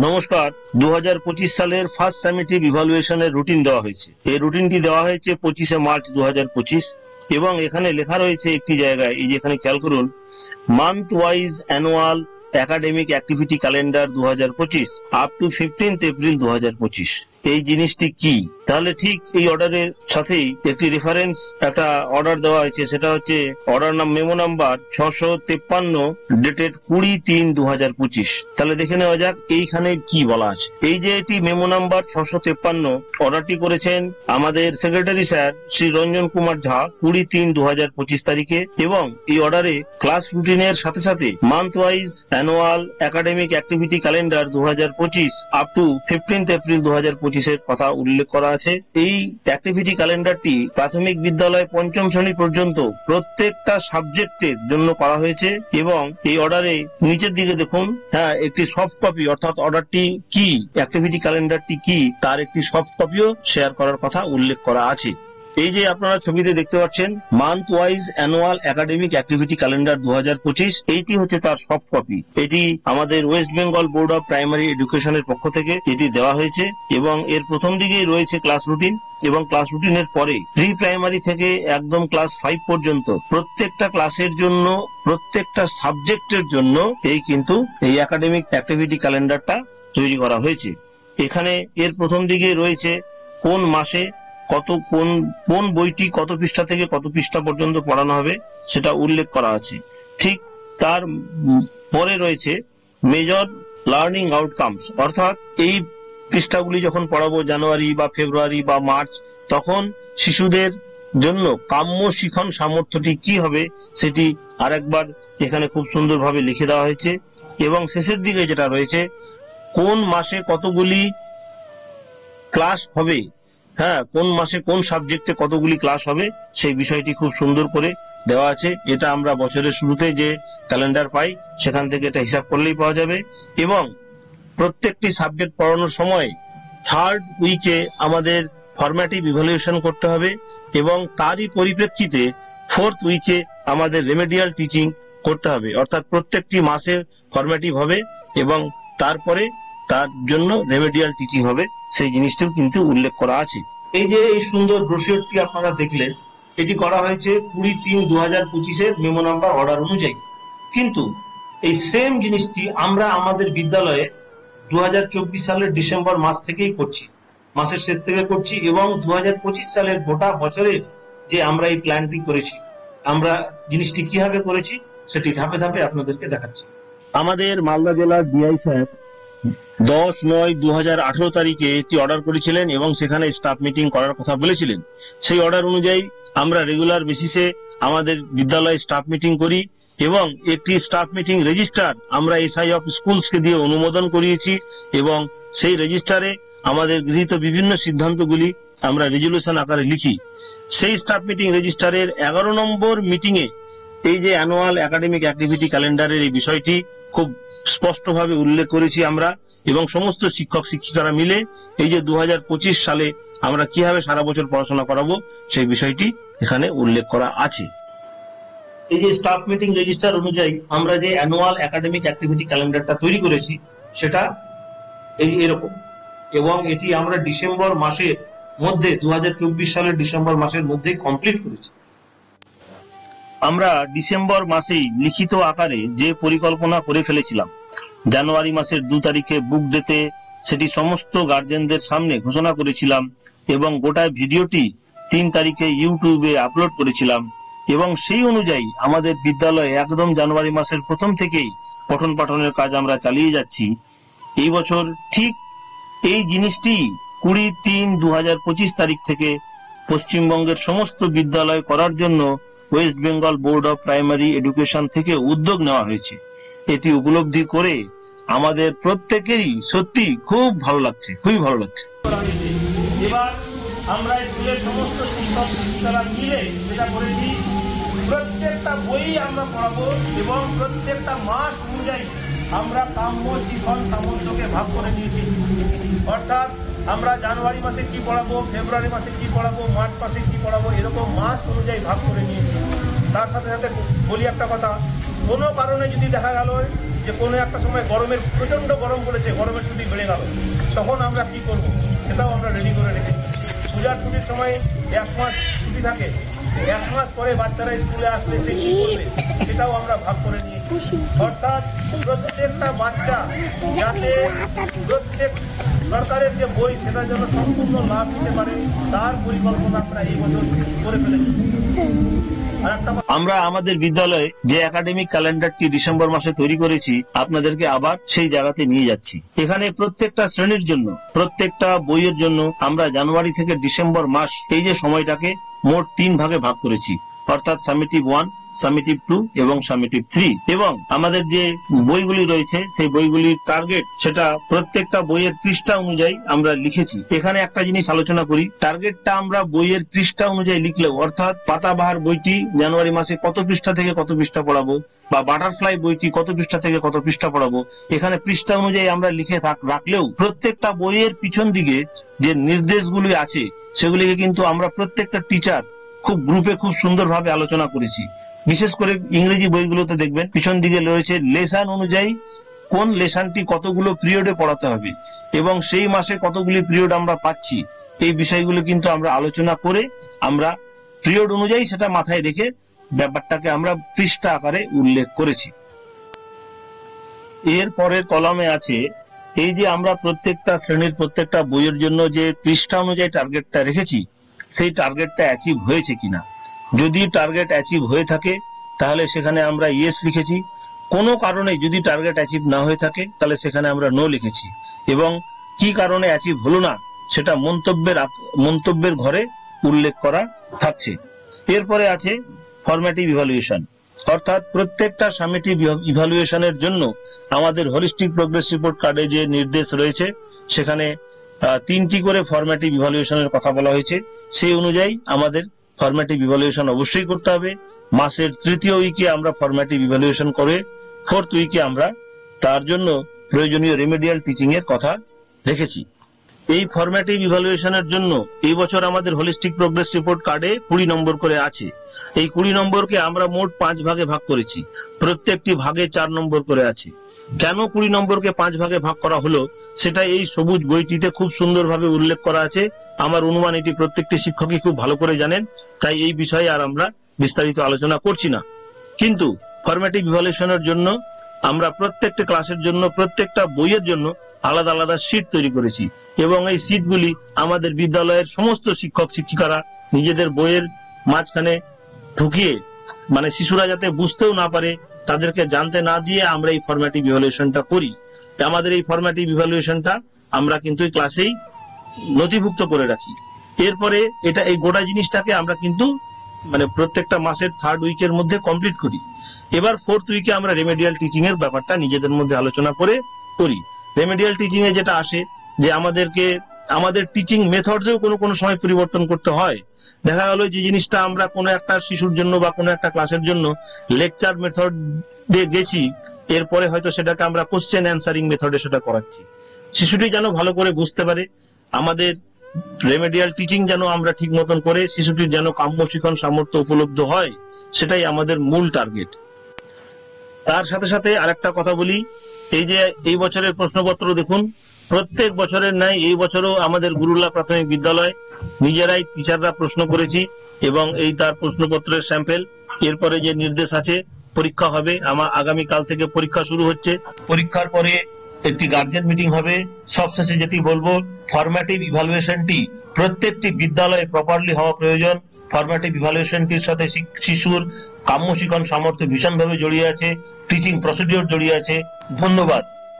নমস্কার। 2025 সালের first summative ইভালুয়েশনের routine দেওয়া হয়েছে। এই রুটিনটি দেওয়া হয়েছে 25শে মার্চ 2025 এবং এখানে লেখা রয়েছে একটি জায়গায়, এই যে এখানে খেয়াল করুন, month wise annual academic activity calendar 2025 up to 15th April 2025। এই জিনিসটি কি? তাহলে ঠিক এই অর্ডারের সাথেই একটি রেফারেন্স একটা অর্ডার দেওয়া হয়েছে, সেটা হচ্ছে অর্ডার মেমো নাম্বার 653 ডেটেড 20/3/2025। তাহলে দেখে নেওয়া যাক এইখানে কি বলা আছে। এই যে এটি মেমো নাম্বার 653, অর্ডারটি করেছেন আমাদের সেক্রেটারি স্যার শ্রী রঞ্জন কুমার ঝা 20/3/2025 তারিখে, এবং এই অর্ডারে ক্লাস রুটিনের সাথে সাথে month wise annual academic activity calendar 2025 up to 15th April 2025 এর কথা উল্লেখ করা আছে। এই অ্যাক্টিভিটি ক্যালেন্ডারটি প্রাথমিক বিদ্যালয় পঞ্চম শ্রেণী পর্যন্ত প্রত্যেকটা সাবজেক্টের জন্য করা হয়েছে এবং এই অর্ডারে নিচের দিকে দেখুন, হ্যাঁ, একটি সফট কপি, অর্থাৎ অর্ডারটি কি, অ্যাক্টিভিটি ক্যালেন্ডারটি কি, তার একটি সফট কপিও শেয়ার করার কথা উল্লেখ করা আছে। এই যে আপনারা ছবিতে দেখতে পাচ্ছেন month wise annual academic activity calendar 2025, এইটি হচ্ছে তার সফট কপি। এটি আমাদের West Bengal board of primary এডুকেশনের পক্ষ থেকে এটি দেওয়া হয়েছে এবং এর প্রথম দিকেই রয়েছে ক্লাস রুটিন, এবং ক্লাস রুটিনের পরে প্রি প্রাইমারি থেকে একদম ক্লাস 5 পর্যন্ত প্রত্যেকটা ক্লাসের জন্য, প্রত্যেকটা সাবজেক্টের জন্য এই একাডেমিক অ্যাক্টিভিটি ক্যালেন্ডারটা তৈরি করা হয়েছে। এখানে এর প্রথম দিকে রয়েছে কোন মাসে কোন বইটি কত পৃষ্ঠা থেকে কত পৃষ্ঠা পর্যন্ত পড়ানো হবে সেটা উল্লেখ করা আছে। ঠিক তার পরে রয়েছে মেজর লার্নিং আউটকামস, অর্থাৎ এই পৃষ্ঠাগুলি যখন পড়াবো জানুয়ারি বা ফেব্রুয়ারি বা মার্চ, তখন শিশুদের জন্য কাম্য শিখন সামর্থ্যটি কি হবে সেটি আরেকবার এখানে খুব সুন্দরভাবে লিখে দেওয়া হয়েছে। এবং শেষের দিকে যেটা রয়েছে কোন মাসে কতগুলি ক্লাস হবে, হ্যাঁ, কোন মাসে কোন সাবজেক্টে কতগুলি ক্লাস হবে সেই বিষয়টি খুব সুন্দর করে দেওয়া আছে। এটা আমরা বছরের শুরুতে যে ক্যালেন্ডার পাই সেখান থেকে এটা হিসাব করলেই পাওয়া যাবে। এবং প্রত্যেকটি সাবজেক্ট পড়ানোর সময় থার্ড উইকে আমাদের ফরম্যাটিভ ইভালুয়েশন করতে হবে এবং তারই পরিপ্রেক্ষিতে ফোর্থ উইকে আমাদের রেমেডিয়াল টিচিং করতে হবে, অর্থাৎ প্রত্যেকটি মাসের ফরম্যাটিভ হবে এবং তারপরে তার জন্য রেমেডিয়াল টিচিং হবে, সেই জিনিসটিও কিন্তু উল্লেখ করা আছে। এই যে এই সুন্দর ব্রোশিওরটি আপনারা দেখলেন, এটি করা হয়েছে 20/3/2025 মেমো নাম্বার অর্ডার অনুযায়ী। কিন্তু এই সেম জিনিসটি আমরা আমাদের বিদ্যালয়ে 2024 সালের ডিসেম্বর মাস থেকেই করছি, মাসের শেষ থেকে করছি, এবং 2025 সালের গোটা বছরের যে আমরা এই প্ল্যানটি করেছি, আমরা জিনিসটি কিভাবে করেছি সেটি ধাপে ধাপে আপনাদেরকে দেখাচ্ছি। আমাদের মালদা জেলার ডিআই স্যার 10/9/2018 তারিখে একটি অর্ডার করেছিলেন এবং সেখানে স্টাফ মিটিং করার কথা বলেছিলেন। সেই অর্ডার অনুযায়ী আমরা রেগুলার বেসিসে আমাদের বিদ্যালয়ে স্টাফ মিটিং করি এবং একটি স্টাফ মিটিং রেজিস্টার আমরা এসআই অফ স্কুলসকে দিয়ে অনুমোদন করিয়েছি এবং সেই রেজিস্টারে আমাদের গৃহীত বিভিন্ন সিদ্ধান্তগুলি আমরা রেজুলেশন আকারে লিখি। সেই স্টাফ মিটিং রেজিস্টারের 11 নম্বর মিটিং এ এই যে অ্যানুয়াল একাডেমিক অ্যাক্টিভিটি ক্যালেন্ডারের এই বিষয়টি খুব স্পষ্টভাবে উল্লেখ করেছি আমরা, এবং সমস্ত শিক্ষক শিক্ষিকারা মিলে এই যে 2025 সালে আমরা কিভাবে সারা বছর পড়াশোনা করাবো সেই বিষয়টি এখানে উল্লেখ করা আছে। এই যে স্টাফ মিটিং রেজিস্টার অনুযায়ী আমরা যে অ্যানুয়াল একাডেমিক অ্যাক্টিভিটি ক্যালেন্ডারটা তৈরি করেছি সেটা এরকম, এবং এটি আমরা ডিসেম্বর মাসের মধ্যে 2024 সালের ডিসেম্বর মাসের মধ্যে কমপ্লিট করেছি। আমরা ডিসেম্বর মাসেই লিখিত আকারে যে পরিকল্পনা করে ফেলেছিলাম, জানুয়ারি মাসের 2 তারিখে বুক ডেতে সেটি সমস্ত গার্জেনদের সামনে ঘোষণা করেছিলাম এবং গোটা ভিডিওটি 3 তারিখে ইউটিউবে আপলোড করেছিলাম, এবং সেই অনুযায়ী আমাদের বিদ্যালয়ে একদম জানুয়ারি মাসের প্রথম থেকেই পঠন পাঠনের কাজ আমরা চালিয়ে যাচ্ছি। এই বছর ঠিক এই জিনিসটি 20/3/2025 তারিখ থেকে পশ্চিমবঙ্গের সমস্ত বিদ্যালয় করার জন্য West Bengal board of primary education থেকে উদ্যোগ নেওয়া হয়েছে। এটি উপলব্ধি করে আমাদের প্রত্যেকেরই সত্যি খুব ভালো লাগছে, খুবই ভালো লাগছে। এবার আমরা স্কুলের সমস্ত শিক্ষক শিক্ষিকারা মিলে যেটা করেছি, প্রত্যেকটা বই আমরা পড়াবো এবং প্রত্যেকটা মাস অনুযায়ী আমরা কাম্য শিখন সামর্থ্যকে ভাগ করে নিয়েছি। অর্থাৎ আমরা জানুয়ারি মাসে কি পড়াবো, ফেব্রুয়ারি মাসে কি পড়াবো, মার্চ মাসে কি পড়াবো, এরকম মাস অনুযায়ী ভাগ করে নিয়েছি। তার সাথে সাথে বলি একটা কথা, কোনো কারণে যদি দেখা গেল যে কোনো একটা সময় গরমের প্রচণ্ড গরম পড়েছে, গরমের ছুটি বেড়ে গেল, তখন আমরা কি করব সেটাও আমরা রেডি করে রেখেছি। পূজার ছুটির সময় 1 মাস ছুটি থাকে, 1 মাস পরে বাচ্চারা স্কুলে আসলে সে কী করবে সেটাও আমরা ভাগ করে নিয়েছি। অর্থাৎ প্রত্যেকটা বাচ্চা যাতে প্রত্যেক সরকারের যে বই সেটার জন্য সম্পূর্ণ লাভ দিতে পারে তার পরিকল্পনা আমরা এই বছর করে ফেলেছি। আমরা আমাদের বিদ্যালয়ে যে একাডেমিক ক্যালেন্ডারটি ডিসেম্বর মাসে তৈরি করেছি আপনাদেরকে আবার সেই জায়গাতে নিয়ে যাচ্ছি। এখানে প্রত্যেকটা শ্রেণীর জন্য, প্রত্যেকটা বইয়ের জন্য আমরা জানুয়ারি থেকে ডিসেম্বর মাস এই যে সময়টাকে মোট 3 ভাগে ভাগ করেছি, অর্থাৎ সামেটিভ 1, সামেটিভ 2 এবং সামেটিভ 3। এবং আমাদের যে বইগুলি রয়েছে সেই বইগুলির টার্গেট সেটা প্রত্যেকটা বইয়ের পৃষ্ঠা অনুযায়ী আমরা লিখেছি। এখানে একটা জিনিস আলোচনা করি, টার্গেটটা আমরা বইয়ের পৃষ্ঠা অনুযায়ী লিখলেও, অর্থাৎ পাতাবাহার বইটি জানুয়ারি মাসে কত পৃষ্ঠা থেকে কত পৃষ্ঠা পড়াবো, বা বাটারফ্লাই বইটি কত পৃষ্ঠা থেকে কত পৃষ্ঠা পড়াবো, এখানে পৃষ্ঠা অনুযায়ী আমরা লিখে রাখলেও প্রত্যেকটা বইয়ের পিছন দিকে যে নির্দেশগুলি আছে সেগুলিকে কিন্তু আমরা প্রত্যেকটা টিচার খুব গ্রুপে খুব সুন্দরভাবে আলোচনা করেছি। বিশেষ করে ইংরেজি বইগুলোতে দেখবেন পিছন দিকে রয়েছে লেসন অনুযায়ী কোন লেসনটি কতগুলো পিরিয়ডে পড়াতে হবে এবং সেই মাসে কতগুলি পিরিয়ড আমরা পাচ্ছি, এই বিষয়গুলো কিন্তু আমরা আলোচনা করে আমরা পিরিয়ড অনুযায়ী সেটা মাথায় রেখে ব্যাপারটাকে আমরা পৃষ্ঠা আকারে উল্লেখ করেছি। এর পরের কলামে আছে এই যে আমরা প্রত্যেকটা শ্রেণীর প্রত্যেকটা বইয়ের জন্য যে পৃষ্ঠা অনুযায়ী টার্গেটটা রেখেছি সেই টার্গেটটা অ্যাচিভ হয়েছে কিনা। যদি টার্গেট অ্যাচিভ হয়ে থাকে তাহলে সেখানে আমরা ইয়েস লিখেছি, কোনো কারণে যদি টার্গেট অ্যাচিভ না হয়ে থাকে তাহলে সেখানে আমরা নো লিখেছি, এবং কি কারণে অ্যাচিভ হলো না সেটা মন্তব্যের ঘরে উল্লেখ করা থাকছে। এরপরে আছে ফরম্যাটিভ ইভালুয়েশন, অর্থাৎ প্রত্যেকটা সামেটিভ ইভালুয়েশনের জন্য আমাদের হোলিস্টিক প্রোগ্রেস রিপোর্ট কার্ডে যে নির্দেশ রয়েছে সেখানে 3টি করে ফরম্যাটিভ ইভালুয়েশনের কথা বলা হয়েছে। সেই অনুযায়ী আমাদের ফরম্যাটিভ ইভালুয়েশন অবশ্যই করতে হবে। মাসের 3য় উইকে আমরা ফরম্যাটিভ ইভালুয়েশন করে 4th উইকে আমরা তার জন্য প্রয়োজনীয় রেমেডিয়াল টিচিং এর কথা রেখেছি। এই ফরম্যাটিভ ইভালুয়েশনের জন্য এই বছর আমাদের হোলিস্টিক প্রোগ্রেস রিপোর্ট কার্ডে 20 নম্বর করে আছে। এই 20 নম্বরকে আমরা মোট 5 ভাগে ভাগ করেছি, প্রত্যেকটি ভাগে 4 নম্বর করে আছে। কেন 20 নম্বরকে 5 ভাগে ভাগ করা হলো সেটা এই সবুজ বইটিতে খুব সুন্দরভাবে উল্লেখ করা আছে। আমার অনুমান এটি প্রত্যেকটি শিক্ষকই খুব ভালো করে জানেন, তাই এই বিষয়ে আর আমরা বিস্তারিত আলোচনা করছি না। কিন্তু ফরম্যাটিভ ইভালুয়েশনের জন্য আমরা প্রত্যেকটা ক্লাসের জন্য প্রত্যেকটা বইয়ের জন্য আলাদা আলাদা শীট তৈরি করেছি, এবং এই শীটগুলি আমাদের বিদ্যালয়ের সমস্ত শিক্ষক শিক্ষিকারা নিজেদের বইয়ের মাঝখানে ঢুকিয়ে, মানে শিশুরা যাতে বুঝতেও না পারে, তাদেরকে জানতে না দিয়ে আমরা এই ফরম্যাটিভ ইভালুয়েশনটা করি। আমাদের এই ফরম্যাটিভ ইভালুয়েশনটা আমরা কিন্তু এই ক্লাসেই নথিভুক্ত করে রাখি। এরপরে এই গোটা জিনিসটাকে আমরা কিন্তু মানে প্রত্যেকটা মাসের 3rd উইকের মধ্যে কমপ্লিট করি। এবার 4th উইকে আমরা রেমেডিয়াল টিচিং এর ব্যাপারটা নিজেদের মধ্যে আলোচনা করে করি। রেমেডিয়াল টিচিং এ যেটা আসে যে আমাদের টিচিং মেথডসেও কোনো সময় পরিবর্তন করতে হয়। দেখা গেল যে জিনিসটা আমরা কোনো একটা শিশুর জন্য বা কোনো একটা ক্লাসের জন্য লেকচার মেথড দিয়ে গেছি, এরপরে হয়তো সেটাকে আমরা কোশ্চেন অ্যান্সারিং মেথডে সেটা করাচ্ছি। শিশুটি যেন ভালো করে বুঝতে পারে, আমাদের রেমেডিয়াল টিচিং যেন আমরা ঠিক মতন করে শিশুটির যেন কাম্য শিখন সামর্থ্য উপলব্ধ হয়, সেটাই আমাদের মূল টার্গেট। তার সাথে সাথে আরেকটা কথা বলি, এই যে এই বছরের প্রশ্নপত্র দেখুন, প্রত্যেক বছরের ন্যায় এই বছরও আমাদের গুরুল্লা প্রাথমিক বিদ্যালয় নিজেরাই টিচাররা প্রশ্ন করেছি, এবং এই তার প্রশ্নপত্রের স্যাম্পেল। এরপরে যে নির্দেশ আছে, পরীক্ষা হবে, আগামীকাল থেকে পরীক্ষা শুরু হচ্ছে। পরীক্ষার পরে একটি গার্জেন মিটিং হবে। সবশেষে যেটি বলবো, ফরম্যাটিভ ইভালুয়েশনটি প্রত্যেকটি বিদ্যালয়ে প্রপারলি হওয়া প্রয়োজন। ফরম্যাটিভ ইভালুয়েশনটির সাথে শিশুর কাম্য শিখন সামর্থ্য ভীষণভাবে জড়িয়ে আছে, টিচিং প্রসিডিওর জড়িয়ে আছে। ধন্যবাদ।